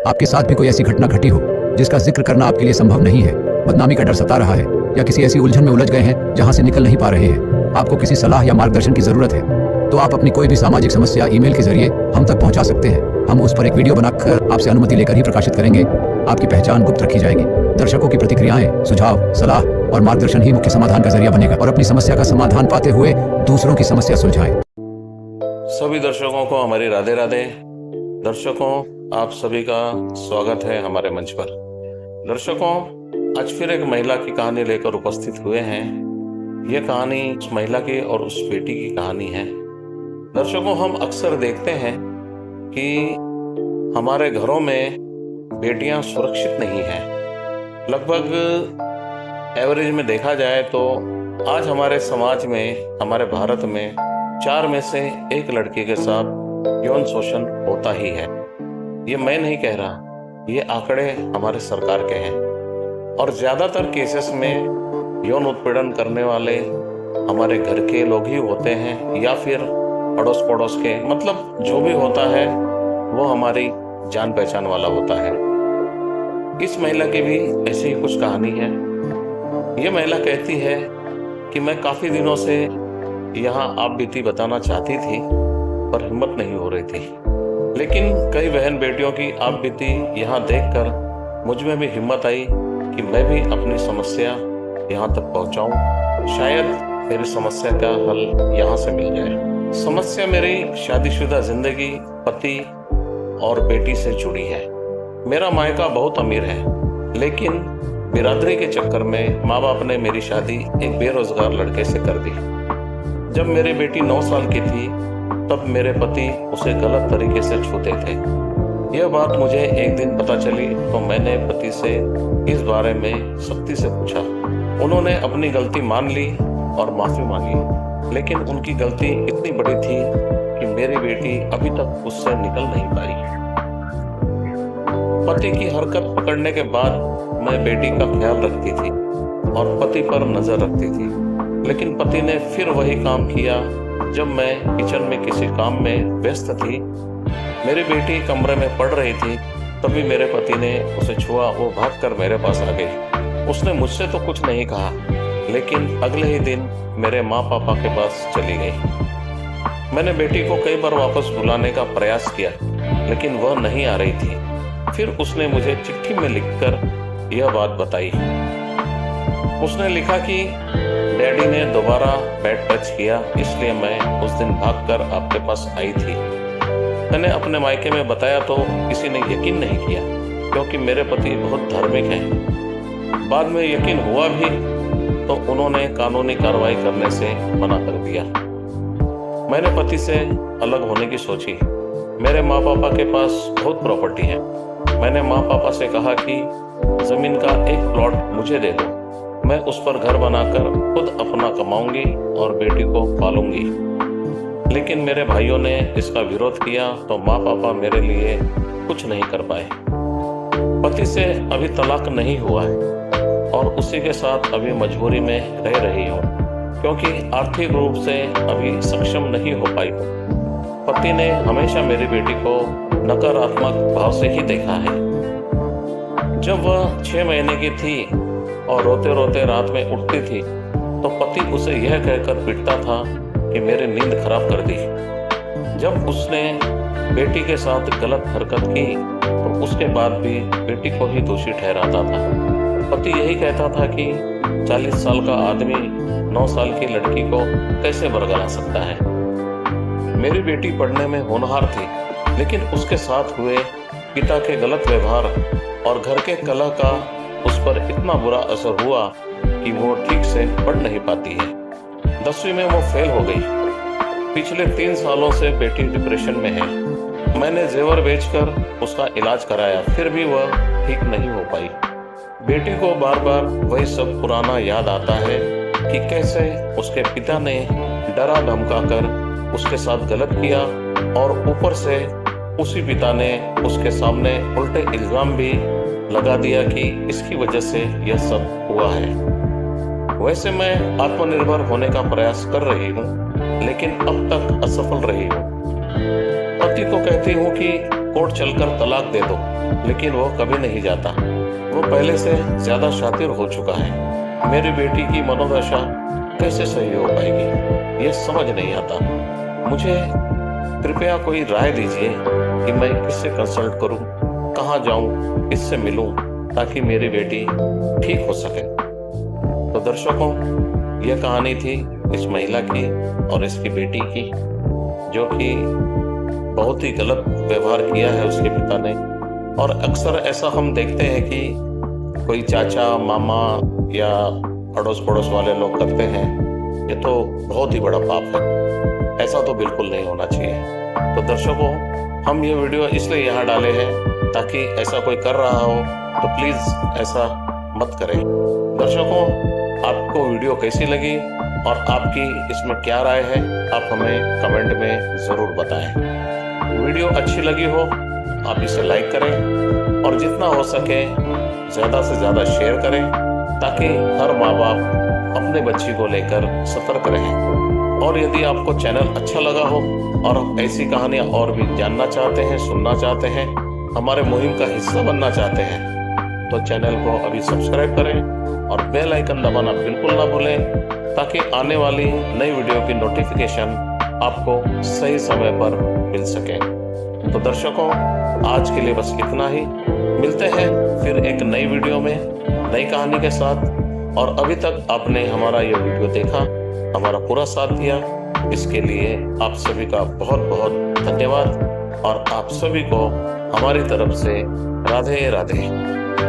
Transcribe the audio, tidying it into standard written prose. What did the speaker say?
आपके साथ भी कोई ऐसी घटना घटी हो जिसका जिक्र करना आपके लिए संभव नहीं है, बदनामी का डर सता रहा है, या किसी ऐसी उलझन में उलझ गए हैं जहां से निकल नहीं पा रहे हैं, आपको किसी सलाह या मार्गदर्शन की जरूरत है, तो आप अपनी कोई भी सामाजिक समस्या ईमेल के जरिए हम तक पहुंचा सकते हैं। हम उस पर एक वीडियो बनाकर आपसे अनुमति लेकर ही प्रकाशित करेंगे। आपकी पहचान गुप्त रखी जाएगी। दर्शकों की प्रतिक्रियाएं, सुझाव, सलाह और मार्गदर्शन ही मुख्य समाधान का जरिया बनेगा, और अपनी समस्या का समाधान पाते हुए दूसरों की समस्या सुलझाएं। सभी दर्शकों को हमारी राधे राधे। दर्शकों, आप सभी का स्वागत है हमारे मंच पर। दर्शकों, आज फिर एक महिला की कहानी लेकर उपस्थित हुए हैं। यह कहानी उस महिला की और उस बेटी की कहानी है। दर्शकों, हम अक्सर देखते हैं कि हमारे घरों में बेटियां सुरक्षित नहीं हैं। लगभग एवरेज में देखा जाए तो आज हमारे समाज में, हमारे भारत में 4 में से 1 लड़की के साथ यौन शोषण होता ही है। ये मैं नहीं कह रहा, ये आंकड़े हमारे सरकार के हैं। और ज्यादातर केसेस में यौन उत्पीड़न करने वाले हमारे घर के लोग ही होते हैं, या फिर अड़ोस पड़ोस के, मतलब जो भी होता है वो हमारी जान पहचान वाला होता है। इस महिला की भी ऐसी ही कुछ कहानी है। ये महिला कहती है कि मैं काफी दिनों से यहाँ आप बीती बताना चाहती थी, पर हिम्मत नहीं हो रही थी। लेकिन कई बहन बेटियों की आप बीती यहाँ देखकर मुझ में भी हिम्मत आई कि मैं भी अपनी समस्या यहाँ तक पहुँचाऊँ। शायद मेरी समस्या का हल यहाँ से मिल जाए। समस्या मेरी शादीशुदा जिंदगी, पति और बेटी से जुड़ी है। मेरा मायका बहुत अमीर है, लेकिन बिरादरी के चक्कर में माँ बाप ने मेरी शादी एक बेरोजगार लड़के से कर दी। जब मेरी बेटी 9 साल की थी, तब मेरे पति उसे गलत तरीके से छूते थे। यह बात मुझे एक दिन पता चली तो मैंने पति से इस बारे में सख्ती से पूछा। उन्होंने अपनी गलती मान ली और माफी मांगी, लेकिन उनकी गलती इतनी बड़ी थी कि मेरी बेटी अभी तक उससे निकल नहीं पाई। पति की हरकत पकड़ने के बाद मैं बेटी का ख्याल रखती थी और पति पर नजर रखती थी, लेकिन पति ने फिर वही काम किया। जब मैं किचन में किसी काम में व्यस्त थी, मेरी बेटी कमरे में पड़ रही थी, तभी मेरे पति ने उसे छुआ। वो भागकर मेरे पास आ गई। उसने मुझसे तो कुछ नहीं कहा, लेकिन अगले ही दिन मेरे माँ पापा के पास चली गई। मैंने बेटी को कई बार वापस बुलाने का प्रयास किया, लेकिन वह नहीं आ रही थी। फिर उसने मुझे चिट्ठी में लिखकर यह बात बताई। उसने लिखा कि डैडी ने दोबारा बैड टच किया, इसलिए मैं उस दिन भागकर आपके पास आई थी। मैंने अपने मायके में बताया तो किसी ने यकीन नहीं किया, क्योंकि मेरे पति बहुत धार्मिक हैं। बाद में यकीन हुआ भी तो उन्होंने कानूनी कार्रवाई करने से मना कर दिया। मैंने पति से अलग होने की सोची। मेरे माँ पापा के पास बहुत प्रॉपर्टी है। मैंने माँ पापा से कहा कि जमीन का एक प्लॉट मुझे दे दो, मैं उस पर घर बनाकर खुद अपना कमाऊंगी और बेटी को पालूंगी। लेकिन मेरे भाइयों ने इसका विरोध किया तो माँ पापा मेरे लिए कुछ नहीं कर पाए। पति से अभी तलाक नहीं हुआ है और उसी के साथ अभी मजबूरी में रह रही हूँ, क्योंकि आर्थिक रूप से अभी सक्षम नहीं हो पाई हूँ। पति ने हमेशा मेरी बेटी को नकारात्मक भाव से ही देखा है। जब वह 6 महीने की थी और रोते रोते रात में उठती थी, तो पति उसे यह कहकर पीटता था कि मेरी नींद खराब कर दी। जब उसने बेटी के साथ गलत हरकत की तो उसके बाद भी बेटी को ही दोषी ठहराता था। पति यही कहता था कि 40 साल का आदमी 9 साल की लड़की को कैसे बरगला सकता है। मेरी बेटी पढ़ने में होनहार थी, लेकिन उसके साथ हुए पिता के गलत व्यवहार और घर के कलह का उस पर इतना बुरा असर हुआ कि वो ठीक से पढ़ नहीं पाती है। 10वीं में वो फेल हो गई। पिछले 3 सालों से बेटी डिप्रेशन में है। मैंने जेवर बेचकर उसका इलाज कराया, फिर भी वह ठीक नहीं हो पाई। बेटी को बार बार वही सब पुराना याद आता है कि कैसे उसके पिता ने डरा धमका कर उसके साथ गलत किया, और ऊपर से उसी पिता ने उसके सामने उल्टे इल्जाम भी लगा दिया कि इसकी वजह से यह सब हुआ है। वैसे मैं आत्मनिर्भर होने का प्रयास कर रही हूँ, लेकिन अब तक असफल रही हूँ। पति को कहती हूँ कि कोर्ट चलकर तलाक दे दो, लेकिन वो कभी नहीं जाता। वो पहले से ज्यादा शातिर हो चुका है। मेरी बेटी की मनोदशा कैसे सही हो पाएगी, ये समझ नहीं आता। मुझे कृपया कोई राय दीजिए कि मैं किससे कंसल्ट करूं, कहां जाऊं, किससे मिलूं, ताकि मेरी बेटी ठीक हो सके। तो दर्शकों, यह कहानी थी इस महिला की और इसकी बेटी की, जो कि बहुत ही गलत व्यवहार किया है उसके पिता ने। और अक्सर ऐसा हम देखते हैं कि कोई चाचा, मामा या अड़ोस पड़ोस वाले लोग करते हैं। ये तो बहुत ही बड़ा पाप है, ऐसा तो बिल्कुल नहीं होना चाहिए। तो दर्शकों, हम ये वीडियो इसलिए यहाँ डाले हैं ताकि ऐसा कोई कर रहा हो तो प्लीज ऐसा मत करें। दर्शकों, आपको वीडियो कैसी लगी और आपकी इसमें क्या राय है, आप हमें कमेंट में जरूर बताएं। वीडियो अच्छी लगी हो आप इसे लाइक करें और जितना हो सके ज़्यादा से ज़्यादा शेयर करें, ताकि हर माँ बाप अपने बच्ची को लेकर सतर्क रहें। और यदि आपको चैनल अच्छा लगा हो और आप ऐसी कहानियाँ और भी जानना चाहते हैं, सुनना चाहते हैं, हमारे मुहिम का हिस्सा बनना चाहते हैं, तो चैनल को अभी सब्सक्राइब करें और बेल आइकन दबाना बिल्कुल ना भूलें, ताकि आने वाली नई वीडियो की नोटिफिकेशन आपको सही समय पर मिल सके। तो दर्शकों, आज के लिए बस इतना ही। मिलते हैं फिर एक नई वीडियो में नई कहानी के साथ। और अभी तक आपने हमारा ये वीडियो देखा, हमारा पूरा साथ दिया, इसके लिए आप सभी का बहुत बहुत धन्यवाद। और आप सभी को हमारी तरफ से राधे राधे।